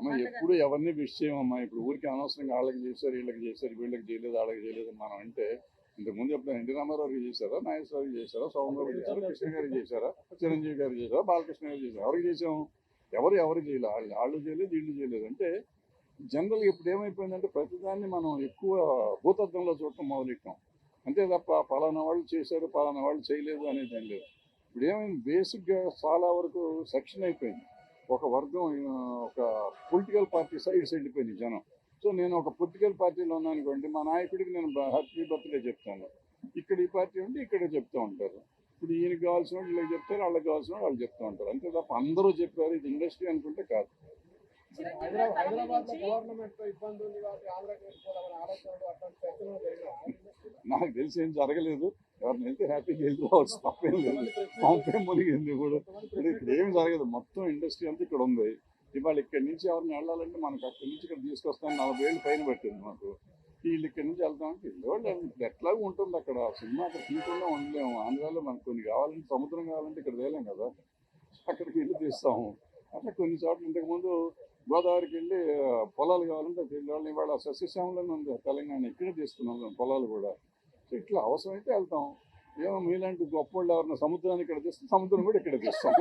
అమ్మ ఎప్పుడు ఎవరిని విష్ చేయమమ్మా. ఇప్పుడు ఊరికి అనవసరంగా వాళ్ళకి చేశారు, వీళ్ళకి చేశారు, వీళ్ళకి చేయలేదు, వాళ్ళకి చేయలేదు మనం అంటే ఇంతకుముందు ఎప్పుడు ఎన్టీ రామారావుకి చేశారా, నాగేశ్వరరావుకి చేశారా, సోమరావు చేశారా, కృష్ణ గారికి చేశారా, చిరంజీవి గారికి చేశారా, బాలకృష్ణ గారికి చేశారు, ఎవరికి చేసాము? ఎవరు చేయలేదు, వాళ్ళు చేయలేదు, వీళ్ళు చేయలేదు అంటే జనరల్గా ఇప్పుడు ఏమైపోయిందంటే ప్రతిదాన్ని మనం ఎక్కువ భూతద్దంలో చూడటం మొదలెట్టాం. అంతే తప్ప పలానా వాళ్ళు చేశారు, పలానా వాళ్ళు చేయలేదు అనేది ఏం లేదు. ఇప్పుడు ఏమైంది, బేసిక్గా చాలా వరకు సెక్షన్ అయిపోయింది. ఒక వర్గం ఒక పొలిటికల్ పార్టీ సైడ్స్ వెళ్ళిపోయింది జనం. సో నేను ఒక పొలిటికల్ పార్టీలో ఉన్నాను అనుకోండి, మా నాయకుడికి నేను హ్యాపీ బర్త్డే చెప్తాను. ఇక్కడ ఈ పార్టీ ఉంటే ఇక్కడే చెప్తూ ఉంటారు. ఇప్పుడు ఈయనకి కావాల్సిన వాళ్ళు వీళ్ళకి చెప్తారు, వాళ్ళకి కావాల్సిన వాళ్ళు చెప్తూ ఉంటారు. అంతే తప్ప అందరూ చెప్పారు ఇది ఇండస్ట్రీ అనుకుంటే కాదు. హైదరాబాద్ లో గవర్నమెంట్ తో ఇబ్బంది ఉంది కాబట్టి ఆంధ్రాకి వెళ్ళిపోవాలని ఆలోచనలు అట్లాంటి చర్చలు జరిగినాయి. నాకు తెలిసి ఏం జరగలేదు. ఎవరిని వెళ్తే హ్యాపీగా వెళ్ళి రావచ్చు, తప్పేం లేదు. పంపేం మునిగింది కూడా. ఇక్కడ ఏమి జరగదు. మొత్తం ఇండస్ట్రీ అంతా ఇక్కడ ఉంది. ఇవాళ ఇక్కడి నుంచి ఎవరిని వెళ్ళాలంటే మనకు అక్కడి నుంచి ఇక్కడ తీసుకొస్తాను 40 ఏళ్ళు పైన పట్టింది మాకు. వీళ్ళు ఇక్కడి నుంచి వెళ్తామంటే వెళ్ళేవాళ్ళు ఎట్లాగూ ఉంటుంది అక్కడ. సినిమా అక్కడ తీయకుండా ఉండలేము. ఆంధ్రాలో మనకు కొన్ని కావాలంటే సముద్రం కావాలంటే ఇక్కడ తేలేం కదా, అక్కడికి వెళ్ళి తీస్తాము. అట్లా కొన్ని చోట్ల ఇంతకుముందు గోదావరికి వెళ్ళి పొలాలు కావాలంటే వెళ్ళేవాళ్ళు. ఇవాళ సస్యశ్యామలని ఉంది తెలంగాణ, ఇక్కడే తీసుకున్నాం పొలాలు కూడా. సో ఇట్లా అవసరమైతే వెళ్తాం. ఏమో మీలాంటి గొప్ప వాళ్ళు ఎవరైనా సముద్రాన్ని ఇక్కడ తీస్తే సముద్రం కూడా ఇక్కడ తీస్తాం.